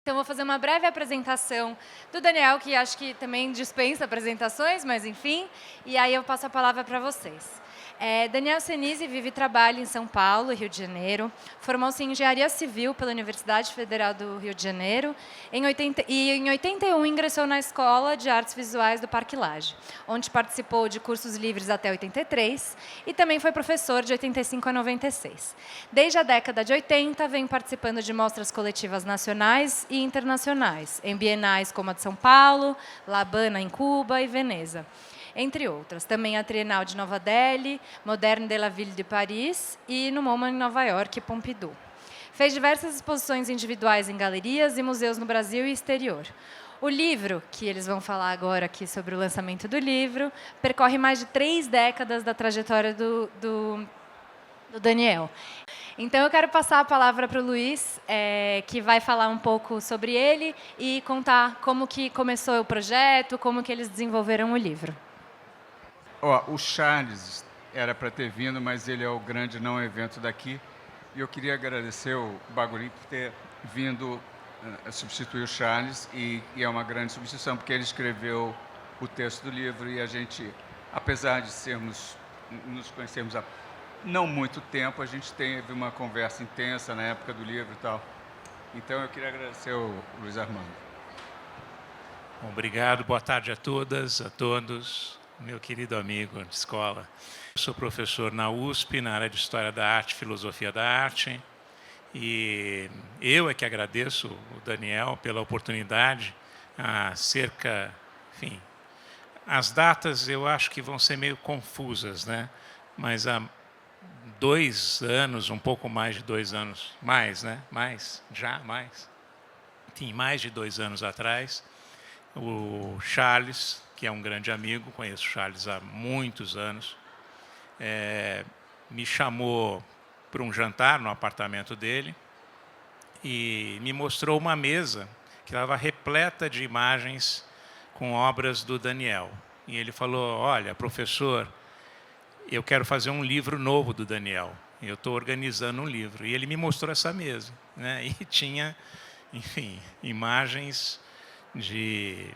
Então, vou fazer uma breve apresentação do Daniel, que acho que também dispensa apresentações, mas enfim, e aí eu passo a palavra para vocês. Daniel Senise vive e trabalha em São Paulo, Rio de Janeiro. Formou-se em Engenharia Civil pela Universidade Federal do Rio de Janeiro. Em 81 ingressou na Escola de Artes Visuais do Parque Lage, onde participou de cursos livres até 83 e também foi professor de 85 a 96. Desde a década de 80, vem participando de mostras coletivas nacionais e internacionais, em bienais como a de São Paulo, La Habana, em Cuba, e Veneza, entre outras. Também a Trienal de Nova Delhi, Moderne de la Ville de Paris e no MoMA em Nova York e Pompidou. Fez diversas exposições individuais em galerias e museus no Brasil e exterior. O livro, que eles vão falar agora aqui sobre o lançamento do livro, percorre mais de 3 décadas da trajetória do Daniel. Então, eu quero passar a palavra para o Luiz, que vai falar um pouco sobre ele e contar como que começou o projeto, como que eles desenvolveram o livro. O Charles era para ter vindo, mas ele é o grande não evento daqui. E eu queria agradecer o Baguri por ter vindo substituir o Charles, e é uma grande substituição, porque ele escreveu o texto do livro e a gente, apesar de nos conhecermos há não muito tempo, a gente teve uma conversa intensa na época do livro e tal. Então, eu queria agradecer o Luiz Armando. Obrigado, boa tarde a todas, a todos. Meu querido amigo de escola. Eu sou professor na USP, na área de História da Arte e Filosofia da Arte. E eu é que agradeço o Daniel pela oportunidade. Enfim, as datas eu acho que vão ser meio confusas, né? Mas há 2 anos, um pouco mais de 2 anos, mais, né? Mais. Sim, mais de 2 anos atrás, o Charles, que é um grande amigo, conheço o Charles há muitos anos, me chamou para um jantar no apartamento dele e me mostrou uma mesa que estava repleta de imagens com obras do Daniel. E ele falou: olha, professor, eu quero fazer um livro novo do Daniel. Eu estou organizando um livro. E ele me mostrou essa mesa, né? E tinha, enfim, imagens de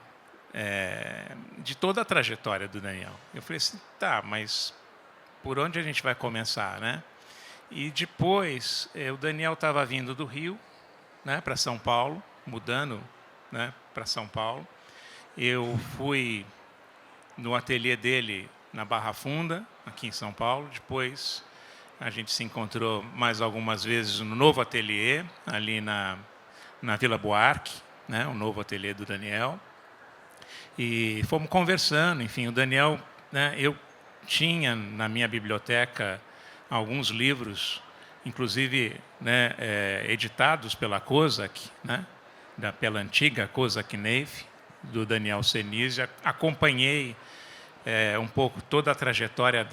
toda a trajetória do Daniel. Eu falei assim, tá, mas por onde a gente vai começar, né? E depois, o Daniel estava vindo do Rio, né, para São Paulo, mudando, né, para São Paulo. Eu fui no ateliê dele na Barra Funda, aqui em São Paulo. Depois, a gente se encontrou mais algumas vezes no novo ateliê, ali na Vila Buarque, né, o novo ateliê do Daniel. E fomos conversando, enfim, o Daniel, né, eu tinha na minha biblioteca alguns livros, inclusive, né, editados pela Kozak, né, pela antiga Kozak Neif, do Daniel Senise. Acompanhei um pouco toda a trajetória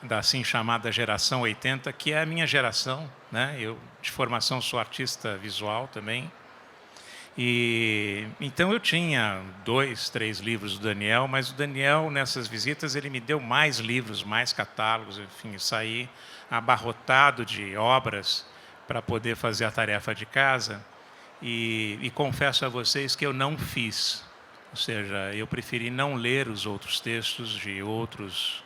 da assim chamada geração 80, que é a minha geração, né? Eu, de formação, sou artista visual também. E então eu tinha 2, 3 livros do Daniel, mas o Daniel, nessas visitas, ele me deu mais livros, mais catálogos, enfim, saí abarrotado de obras para poder fazer a tarefa de casa. E confesso a vocês que eu não fiz. Ou seja, eu preferi não ler os outros textos de outros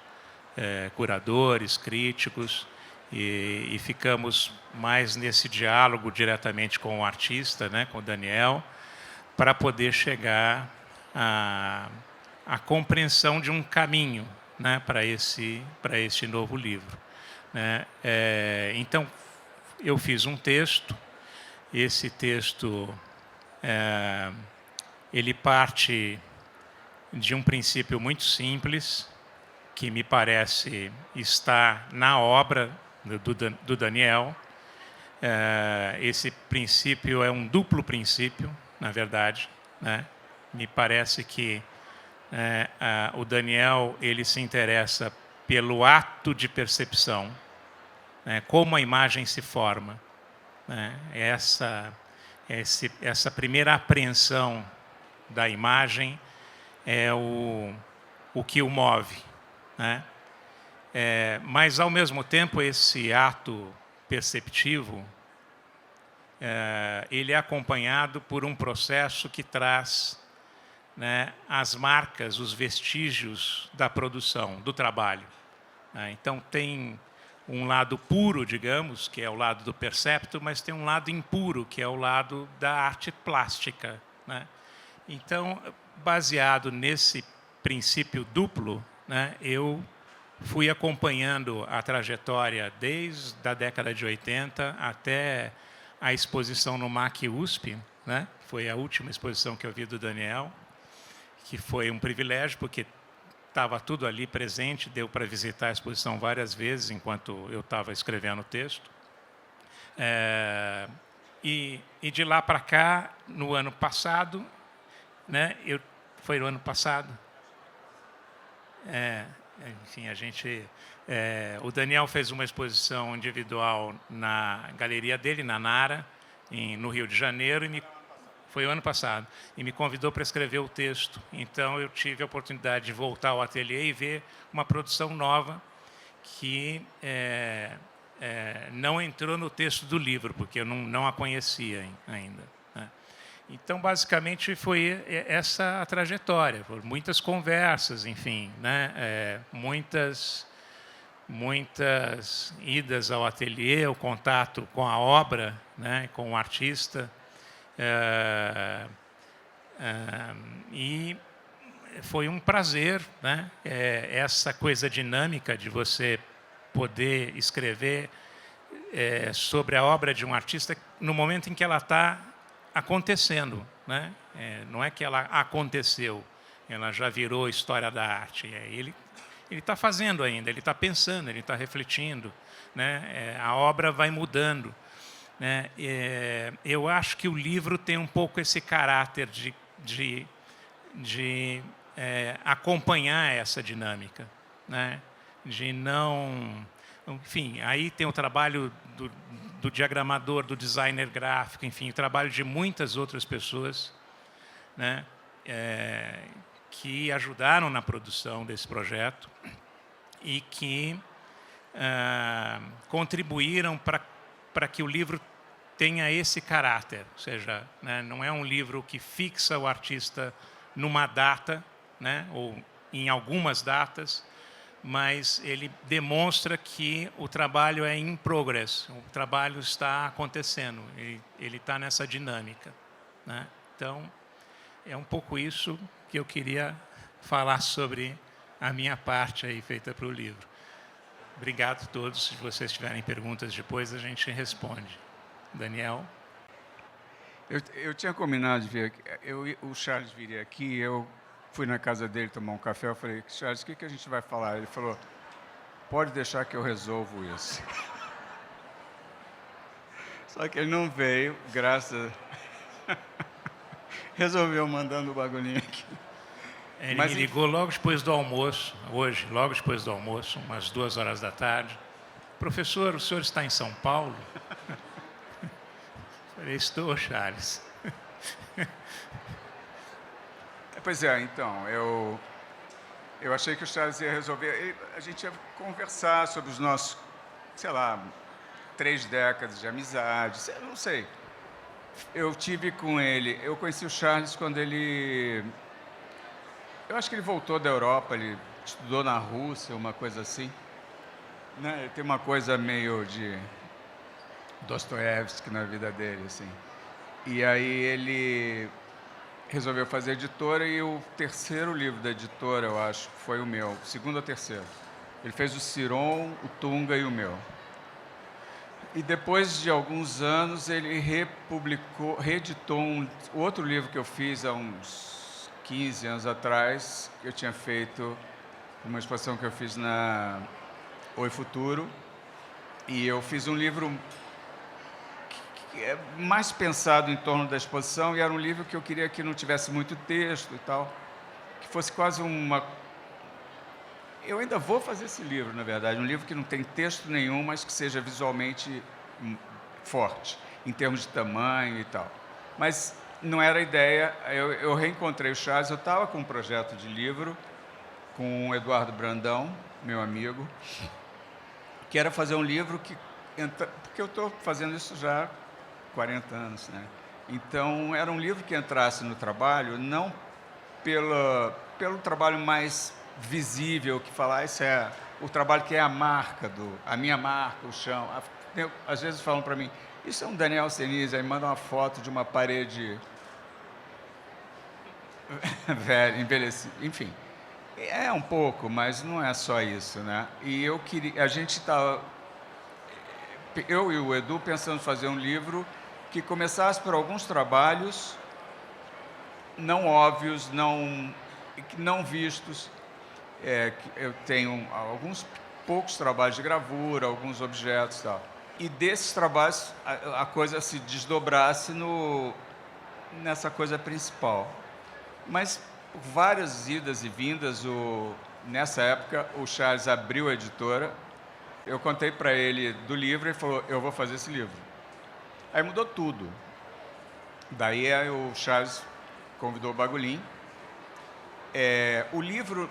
curadores, críticos, e ficamos mais nesse diálogo diretamente com o artista, né, com o Daniel, para poder chegar à compreensão de um caminho, né, para este novo livro, né? Então, eu fiz um texto. Esse texto ele parte de um princípio muito simples, que me parece estar na obra do Daniel. Esse princípio é um duplo princípio, na verdade, né? Me parece que o Daniel ele se interessa pelo ato de percepção, né? Como a imagem se forma, né? Essa primeira apreensão da imagem é o que o move, né? Mas, ao mesmo tempo, esse ato perceptivo ele é acompanhado por um processo que traz, né, as marcas, os vestígios da produção, do trabalho. Então, tem um lado puro, digamos, que é o lado do percepto, mas tem um lado impuro, que é o lado da arte plástica, né? Então, baseado nesse princípio duplo, né, eu fui acompanhando a trajetória desde a década de 80 até a exposição no MAC USP, né? Foi a última exposição que eu vi do Daniel, que foi um privilégio, porque estava tudo ali presente, deu para visitar a exposição várias vezes enquanto eu estava escrevendo o texto. E de lá para cá, no ano passado, né, foi no ano passado, enfim, o Daniel fez uma exposição individual na galeria dele, na Nara, no Rio de Janeiro, foi o ano passado, e me convidou para escrever o texto. Então, eu tive a oportunidade de voltar ao ateliê e ver uma produção nova que não entrou no texto do livro, porque eu não a conhecia ainda, né? Então, basicamente, foi essa a trajetória, por muitas conversas, enfim, né? Muitas idas ao ateliê, o contato com a obra, né? Com o artista. E foi um prazer, né? Essa coisa dinâmica de você poder escrever sobre a obra de um artista no momento em que ela está acontecendo, né? Não é que ela aconteceu, ela já virou história da arte. Ele está fazendo ainda, ele está pensando, ele está refletindo, né? A obra vai mudando, né? Eu acho que o livro tem um pouco esse caráter de acompanhar essa dinâmica, né? De não... Enfim, aí tem o trabalho do diagramador, do designer gráfico, enfim, o trabalho de muitas outras pessoas, né? Que ajudaram na produção desse projeto e que contribuíram para que o livro tenha esse caráter, ou seja, né, não é um livro que fixa o artista numa data, né, ou em algumas datas, mas ele demonstra que o trabalho é in progress, o trabalho está acontecendo, ele está nessa dinâmica, né? Então, é um pouco isso que eu queria falar sobre a minha parte aí feita para o livro. Obrigado a todos. Se vocês tiverem perguntas depois, a gente responde. Daniel? Eu tinha combinado de vir aqui, o Charles viria aqui, eu fui na casa dele tomar um café, eu falei, Charles, o que a gente vai falar? Ele falou, pode deixar que eu resolvo isso. Só que ele não veio, graças... Resolveu mandando o bagulhinho aqui. Ele me ligou logo depois do almoço, hoje, logo depois do almoço, umas 2h da tarde. Professor, o senhor está em São Paulo? Falei, estou, Charles. Pois é, então, eu achei que o Charles ia resolver, a gente ia conversar sobre os nossos, sei lá, 3 décadas de amizade, não sei. Eu tive com ele, eu conheci o Charles quando ele... Eu acho que ele voltou da Europa, ele estudou na Rússia, uma coisa assim, né? Ele tem uma coisa meio de Dostoiévski na vida dele, assim. E aí ele resolveu fazer editora e o 3º livro da editora, eu acho, foi o meu, 2º ou 3º. Ele fez o Ciron, o Tunga e o meu. E depois de alguns anos ele reeditou outro livro que eu fiz há uns 15 anos atrás, que eu tinha feito uma exposição que eu fiz na Oi Futuro, e eu fiz um livro que é mais pensado em torno da exposição, e era um livro que eu queria que não tivesse muito texto e tal, que fosse quase uma... Eu ainda vou fazer esse livro, na verdade, um livro que não tem texto nenhum, mas que seja visualmente forte, em termos de tamanho e tal. Mas não era a ideia, eu reencontrei o Charles, eu estava com um projeto de livro com o Eduardo Brandão, meu amigo, que era fazer um livro que... Porque eu estou fazendo isso já 40 anos, né? Então, era um livro que entrasse no trabalho, não pelo trabalho mais visível, que falar, isso é o trabalho que é a minha marca, o chão. Às vezes falam para mim, isso é um Daniel Senise, aí mandam uma foto de uma parede velha, envelhecida, enfim. É um pouco, mas não é só isso, né? E a gente está, eu e o Edu, pensando em fazer um livro que começasse por alguns trabalhos não óbvios, não vistos. Eu tenho alguns poucos trabalhos de gravura, alguns objetos e tal. E desses trabalhos a coisa se desdobrasse nessa coisa principal. Mas por várias idas e vindas, nessa época o Charles abriu a editora. Eu contei para ele do livro e ele falou, eu vou fazer esse livro. Aí mudou tudo. Daí o Charles convidou o Bagulin. O livro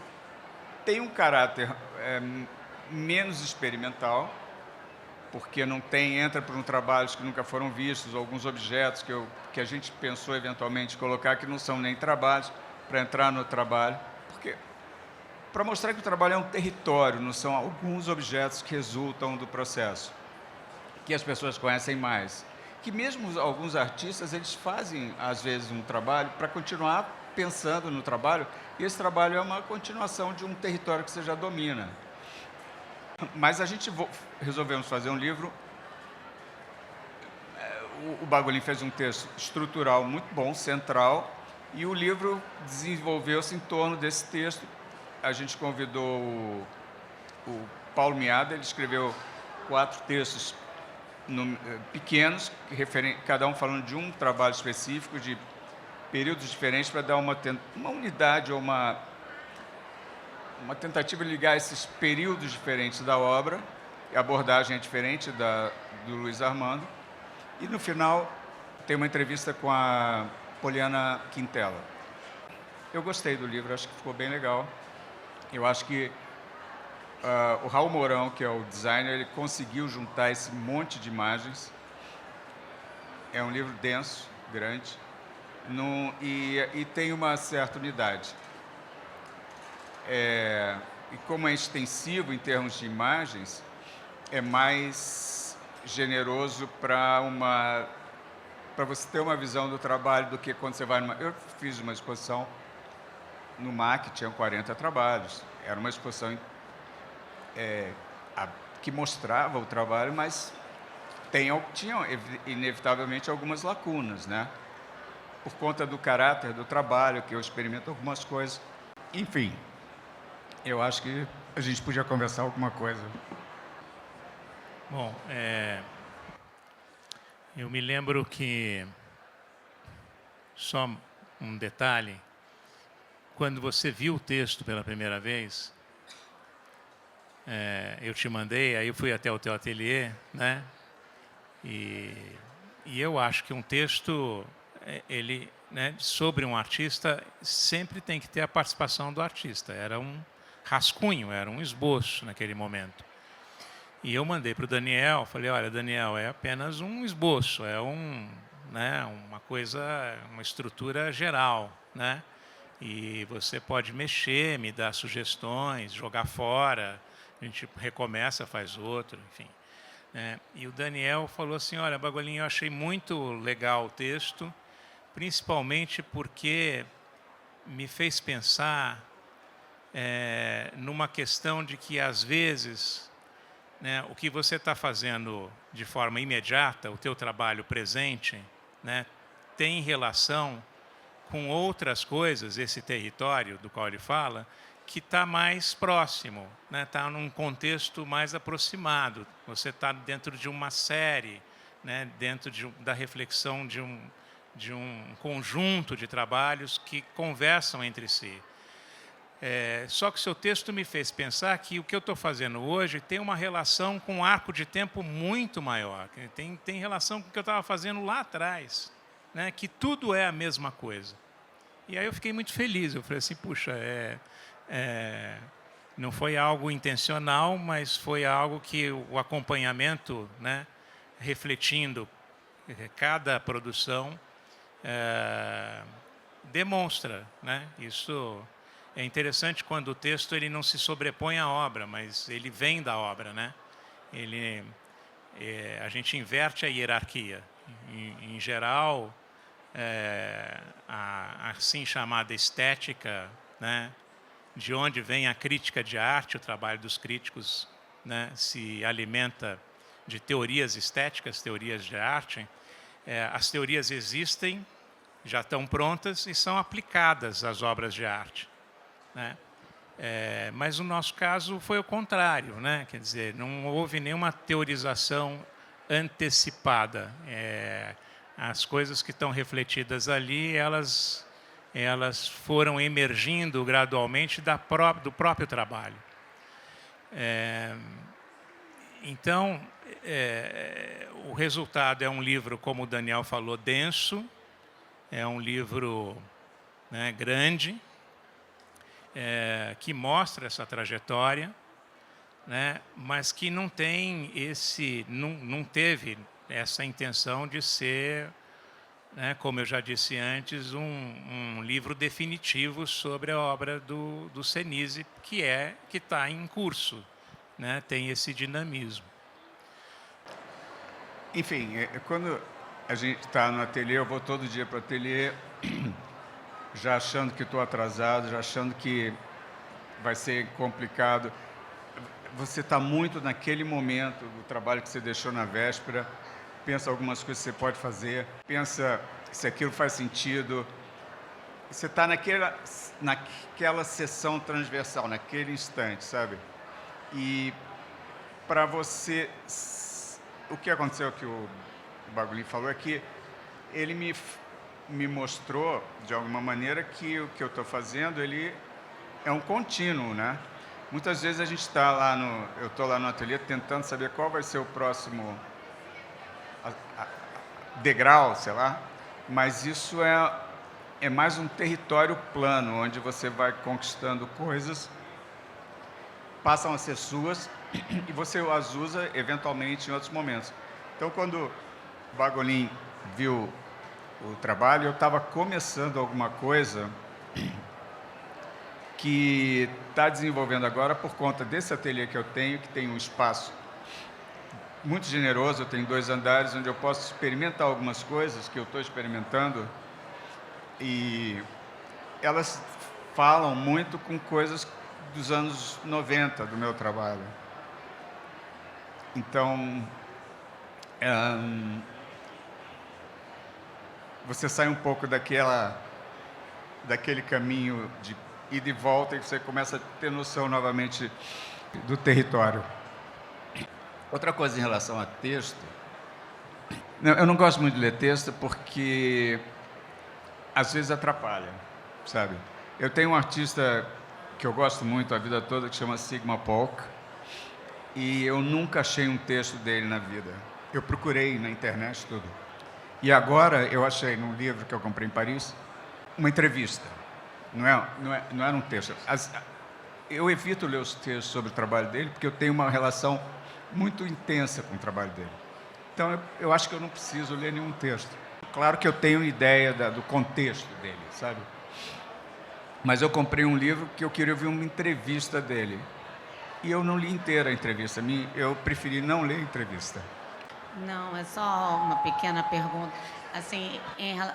tem um caráter menos experimental, porque entra por trabalhos que nunca foram vistos, alguns objetos que a gente pensou eventualmente colocar que não são nem trabalhos, para entrar no trabalho, para mostrar que o trabalho é um território, não são alguns objetos que resultam do processo, que as pessoas conhecem mais. Que mesmo alguns artistas, eles fazem, às vezes, um trabalho para continuar pensando no trabalho, e esse trabalho é uma continuação de um território que você já domina. Mas a gente resolvemos fazer um livro. O Bagulin fez um texto estrutural muito bom, central, e o livro desenvolveu-se em torno desse texto. A gente convidou o Paulo Miada, ele escreveu 4 textos pequenos, cada um falando de um trabalho específico, de períodos diferentes, para dar uma unidade ou uma tentativa de ligar esses períodos diferentes da obra, a abordagem é diferente do Luiz Armando. E, no final, tem uma entrevista com a Poliana Quintela. Eu gostei do livro, acho que ficou bem legal. Eu acho que o Raul Mourão, que é o designer, ele conseguiu juntar esse monte de imagens. É um livro denso, grande, e tem uma certa unidade. E como é extensivo em termos de imagens, é mais generoso para você ter uma visão do trabalho do que quando você vai Eu fiz uma exposição no MAC, tinham 40 trabalhos. Era uma exposição que mostrava o trabalho, mas tinham inevitavelmente algumas lacunas, né? Por conta do caráter do trabalho, que eu experimento algumas coisas. Enfim, eu acho que a gente podia conversar alguma coisa. Bom, eu me lembro que, só um detalhe, quando você viu o texto pela primeira vez, eu te mandei, aí eu fui até o teu ateliê, né? E eu acho que um texto, sobre um artista, sempre tem que ter a participação do artista. Era um rascunho, era um esboço naquele momento. E eu mandei para o Daniel, falei, olha, Daniel, é apenas um esboço, é uma coisa, uma estrutura geral, né? E você pode mexer, me dar sugestões, jogar fora, a gente recomeça, faz outro, enfim. E o Daniel falou assim, olha, Bagulin, eu achei muito legal o texto, principalmente porque me fez pensar numa questão de que, às vezes, o que você está fazendo de forma imediata, o teu trabalho presente, tem relação com outras coisas, esse território do qual ele fala, que está mais próximo, está num contexto mais aproximado. Você está dentro de uma série, dentro da reflexão de um conjunto de trabalhos que conversam entre si. Só que o seu texto me fez pensar que o que eu estou fazendo hoje tem uma relação com um arco de tempo muito maior, tem relação com o que eu estava fazendo lá atrás, que tudo é a mesma coisa. E aí eu fiquei muito feliz, eu falei assim, puxa, não foi algo intencional, mas foi algo que o acompanhamento, refletindo Cada produção demonstra, né? Isso é interessante quando o texto ele não se sobrepõe à obra, mas ele vem da obra, né? A gente inverte a hierarquia. Em geral, a assim chamada estética, né? De onde vem a crítica de arte, o trabalho dos críticos, né? Se alimenta de teorias estéticas, teorias de arte. As teorias existem, já estão prontas e são aplicadas às obras de arte, né? Mas no nosso caso foi o contrário, né? Quer dizer, não houve nenhuma teorização antecipada. As coisas que estão refletidas ali, elas foram emergindo gradualmente do próprio trabalho. Então, o resultado é um livro, como o Daniel falou, denso, é um livro, né, grande, que mostra essa trajetória, né, mas que não teve essa intenção de ser, né, como eu já disse antes, um livro definitivo sobre a obra do Senise, que está em curso, né, tem esse dinamismo. Enfim, quando a gente está no ateliê, eu vou todo dia para o ateliê, já achando que estou atrasado, já achando que vai ser complicado. Você está muito naquele momento do trabalho que você deixou na véspera, pensa algumas coisas que você pode fazer, pensa se aquilo faz sentido. Você está naquela sessão transversal, naquele instante, sabe? E para você... O que aconteceu, que o Bagulin falou, é que ele me mostrou, de alguma maneira, que o que eu estou fazendo, ele é um contínuo, né? Muitas vezes a gente está lá eu estou lá no ateliê tentando saber qual vai ser o próximo degrau, sei lá, mas isso é mais um território plano, onde você vai conquistando coisas, passam a ser suas, e você as usa eventualmente em outros momentos. Então, quando o Bagolin viu o trabalho, eu estava começando alguma coisa que está desenvolvendo agora por conta desse ateliê que eu tenho, que tem um espaço muito generoso. Eu tenho 2 andares onde eu posso experimentar algumas coisas que eu estou experimentando, e elas falam muito com coisas dos anos 90 do meu trabalho. Então, você sai um pouco daquele caminho de ida e volta, e você começa a ter noção novamente do território. Outra coisa em relação a texto, eu não gosto muito de ler texto porque às vezes atrapalha, sabe? Eu tenho um artista que eu gosto muito a vida toda, que chama Sigma Polk, e eu nunca achei um texto dele na vida. Eu procurei na internet tudo. E agora eu achei, num livro que eu comprei em Paris, uma entrevista. Não era um texto. Eu evito ler os textos sobre o trabalho dele, porque eu tenho uma relação muito intensa com o trabalho dele. Então, eu acho que eu não preciso ler nenhum texto. Claro que eu tenho ideia do contexto dele, sabe? Mas eu comprei um livro que eu queria ouvir uma entrevista dele. E eu não li inteira a entrevista. Eu preferi não ler a entrevista. Não, é só uma pequena pergunta. Assim,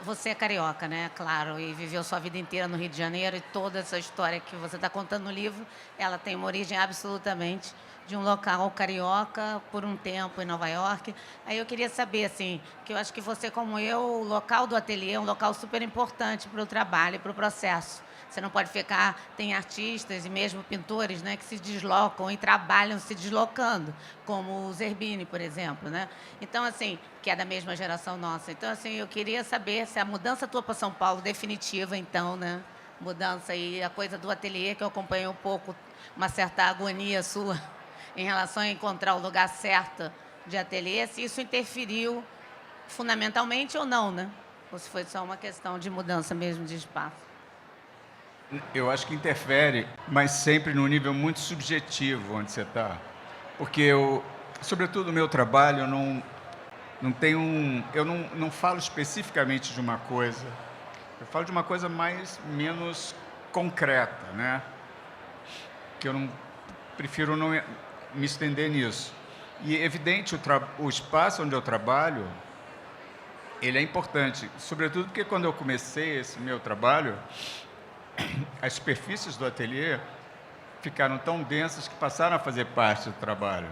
você é carioca, né? Claro, e viveu sua vida inteira no Rio de Janeiro, e toda essa história que você está contando no livro, ela tem uma origem absolutamente de um local carioca por um tempo em Nova York. Aí eu queria saber, assim, que eu acho que você, como eu, o local do ateliê é um local super importante para o trabalho e para o processo. Você não pode ficar... Tem artistas e mesmo pintores, né, que se deslocam e trabalham se deslocando, como o Zerbini, por exemplo, né? Então, assim, que é da mesma geração nossa. Então, assim, eu queria saber se a mudança tua para São Paulo, definitiva, então, né? Mudança e a coisa do ateliê, que eu acompanhei um pouco, uma certa agonia sua em relação a encontrar o lugar certo de ateliê, se isso interferiu fundamentalmente ou não, né? Ou se foi só uma questão de mudança mesmo de espaço. Eu acho que interfere, mas sempre num nível muito subjetivo onde você está. Porque sobretudo o meu trabalho, Não tem eu não falo especificamente de uma coisa. Eu falo de uma coisa menos concreta, né? Que eu não prefiro não me estender nisso. E é evidente, o espaço onde eu trabalho, ele é importante, sobretudo porque quando eu comecei esse meu trabalho, as superfícies do ateliê ficaram tão densas que passaram a fazer parte do trabalho.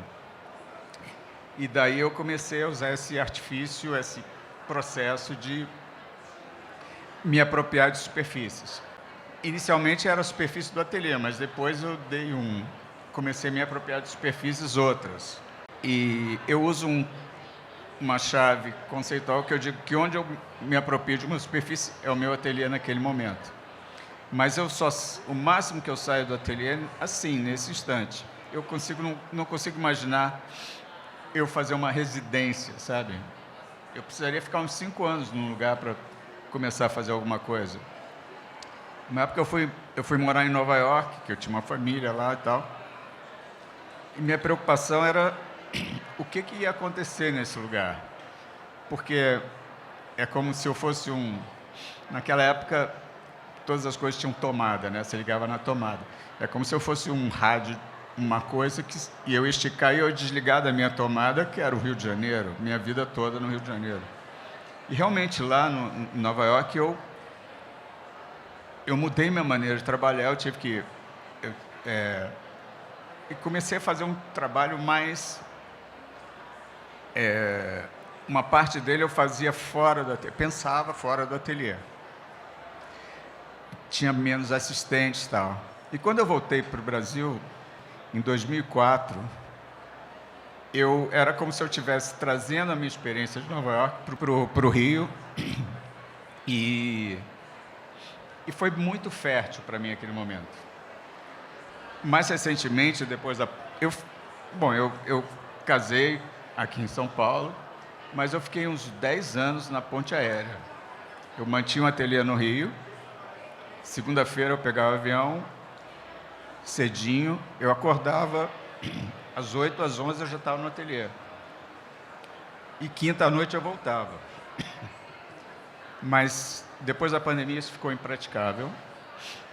E daí eu comecei a usar esse artifício, esse processo de me apropriar de superfícies. Inicialmente era a superfície do ateliê, mas depois eu comecei a me apropriar de superfícies outras. E eu uso uma chave conceitual que eu digo que onde eu me aproprio de uma superfície é o meu ateliê naquele momento. Mas o máximo que eu saio do ateliê, assim, nesse instante. Eu não consigo imaginar eu fazer uma residência, sabe? Eu precisaria ficar uns 5 anos num lugar para começar a fazer alguma coisa. Na época eu fui morar em Nova York, que eu tinha uma família lá e tal. E minha preocupação era o que ia acontecer nesse lugar. Porque é como se eu fosse naquela época, todas as coisas tinham tomada, né? Você ligava na tomada. É como se eu fosse um rádio, uma coisa e eu esticar e eu desligar da minha tomada, que era o Rio de Janeiro, minha vida toda no Rio de Janeiro. E realmente lá em Nova York eu mudei minha maneira de trabalhar, eu tive que... e comecei a fazer um trabalho mais... uma parte dele eu fazia pensava fora do ateliê. Tinha menos assistentes e tal. E quando eu voltei para o Brasil, em 2004, era como se eu estivesse trazendo a minha experiência de Nova York para o Rio. E foi muito fértil para mim aquele momento. Mais recentemente, eu casei aqui em São Paulo, mas eu fiquei uns 10 anos na ponte aérea. Eu mantinha um ateliê no Rio. Segunda-feira eu pegava o avião, cedinho, eu acordava, às 8, às 11 eu já estava no ateliê. E quinta à noite eu voltava. Mas depois da pandemia isso ficou impraticável.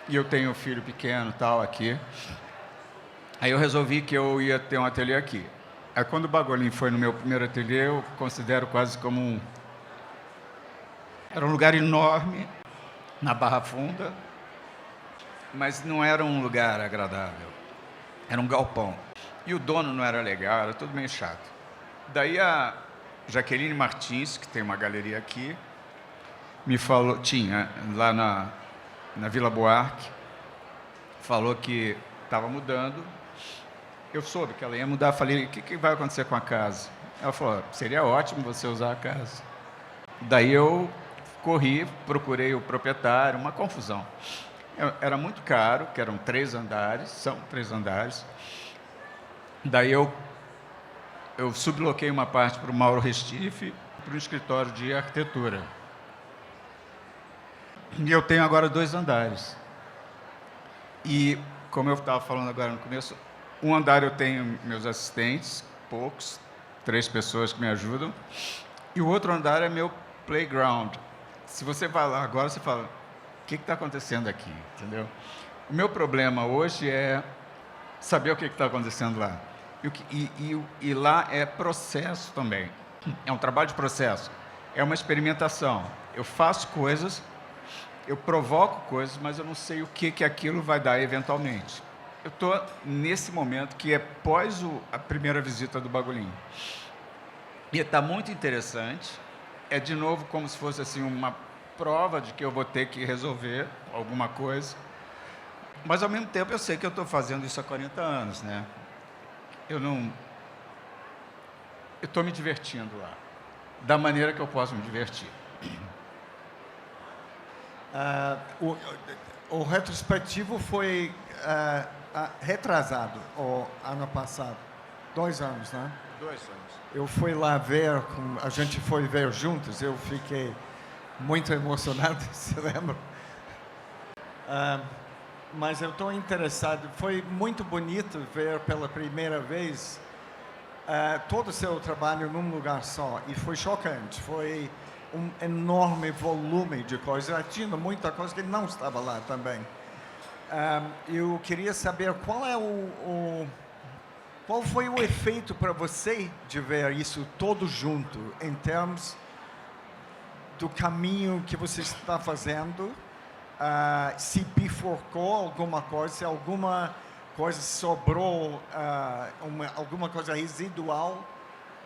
E eu tenho um filho pequeno tal aqui. Aí eu resolvi que eu ia ter um ateliê aqui. Aí quando o Bagolin foi no meu primeiro ateliê, eu considero quase como era um lugar enorme, na Barra Funda, mas não era um lugar agradável. Era um galpão. E o dono não era legal, era tudo meio chato. Daí a Jaqueline Martins, que tem uma galeria aqui, me falou, tinha lá na Vila Buarque, falou que estava mudando. Eu soube que ela ia mudar, falei, o que vai acontecer com a casa? Ela falou, seria ótimo você usar a casa. Daí eu corri, procurei o proprietário, uma confusão. Era muito caro, que eram 3 andares, são 3 andares. Daí eu subloquei uma parte para o Mauro Restife, para um escritório de arquitetura. E eu tenho agora 2 andares. E, como eu estava falando agora no começo, um andar eu tenho meus assistentes, poucos, 3 pessoas que me ajudam, e o outro andar é meu playground. Se você vai lá agora, você fala, o que está acontecendo aqui? Entendeu? O meu problema hoje é saber o que está acontecendo lá. E lá é processo também. É um trabalho de processo. É uma experimentação. Eu faço coisas, eu provoco coisas, mas eu não sei o que aquilo vai dar eventualmente. Eu estou nesse momento que é pós a primeira visita do Bagolin. E está muito interessante. É, de novo, como se fosse assim, uma prova de que eu vou ter que resolver alguma coisa. Mas, ao mesmo tempo, eu sei que eu estou fazendo isso há 40 anos, né? Eu estou me divertindo lá, da maneira que eu posso me divertir. O retrospectivo foi retrasado, o ano passado. 2 anos, né? 2 anos. Eu fui lá ver, a gente foi ver juntos, eu fiquei muito emocionado, se lembra? Mas eu estou interessado, foi muito bonito ver pela primeira vez todo o seu trabalho num lugar só. E foi chocante. Foi um enorme volume de coisas. Tinha muita coisa que não estava lá também. Eu queria saber qual foi o efeito para você de ver isso todo junto, em termos do caminho que você está fazendo, se bifurcou alguma coisa, se alguma coisa sobrou, alguma coisa residual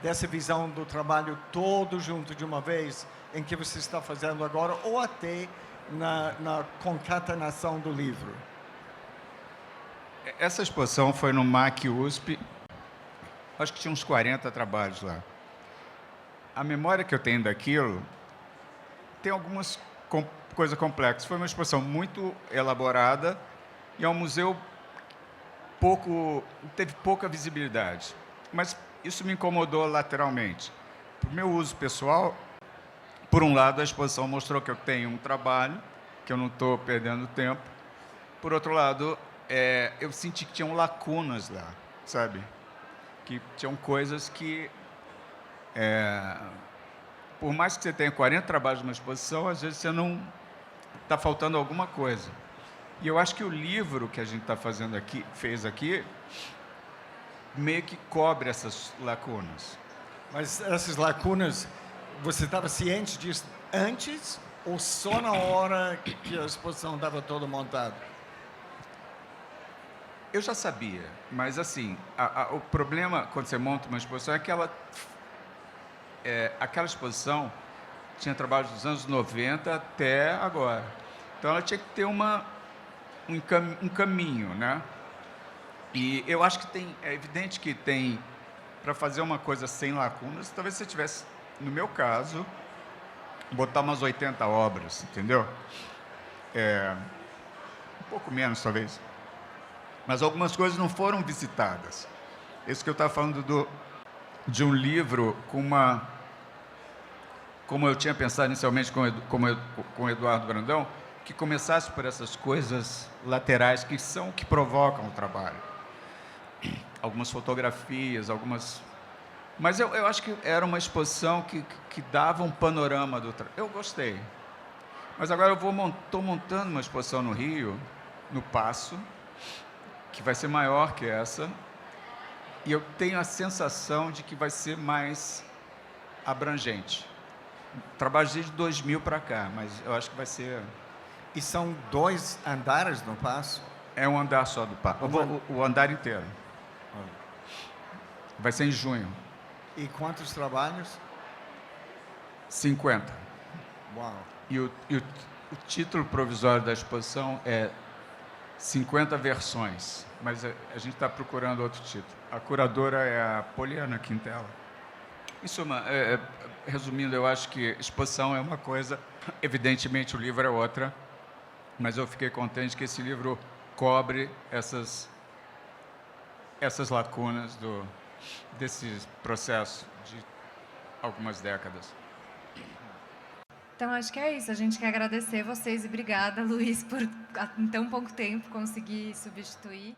dessa visão do trabalho todo junto de uma vez, em que você está fazendo agora, ou até na concatenação do livro. Essa exposição foi no MAC USP, acho que tinha uns 40 trabalhos lá. A memória que eu tenho daquilo tem algumas coisas complexas. Foi uma exposição muito elaborada e é um museu teve pouca visibilidade. Mas isso me incomodou lateralmente. Para o meu uso pessoal, por um lado, a exposição mostrou que eu tenho um trabalho, que eu não estou perdendo tempo. Por outro lado, eu senti que tinham lacunas lá, sabe? Que tinham coisas que, por mais que você tenha 40 trabalhos numa exposição, às vezes você não está faltando alguma coisa. E eu acho que o livro que a gente está fez aqui, meio que cobre essas lacunas. Mas essas lacunas, você estava ciente disso antes ou só na hora que a exposição estava toda montada? Eu já sabia, mas assim, o problema quando você monta uma exposição é que aquela exposição tinha trabalhos dos anos 90 até agora. Então ela tinha que ter um caminho, né? E eu acho que é evidente que tem, para fazer uma coisa sem lacunas, talvez você tivesse, no meu caso, botar umas 80 obras, entendeu? Um pouco menos, talvez. Mas algumas coisas não foram visitadas. Isso que eu estava falando de um livro como eu tinha pensado inicialmente com o Eduardo Brandão, que começasse por essas coisas laterais que são o que provocam o trabalho. Algumas fotografias, Mas eu acho que era uma exposição que dava um panorama do trabalho. Eu gostei. Mas agora estou montando uma exposição no Rio, no Paço, que vai ser maior que essa, e eu tenho a sensação de que vai ser mais abrangente. Trabalho desde 2000 para cá, mas eu acho que vai ser... E são 2 andares no Paço? É um andar só do Paço, o andar inteiro. Vai ser em junho. E quantos trabalhos? 50. Uau! E o título provisório da exposição é 50 versões, mas a gente está procurando outro título. A curadora é a Poliana Quintela. Em suma, resumindo, eu acho que exposição é uma coisa, evidentemente o livro é outra, mas eu fiquei contente que esse livro cobre essas lacunas desse processo de algumas décadas. Então, acho que é isso. A gente quer agradecer vocês e obrigada, Luiz, por em tão pouco tempo conseguir substituir.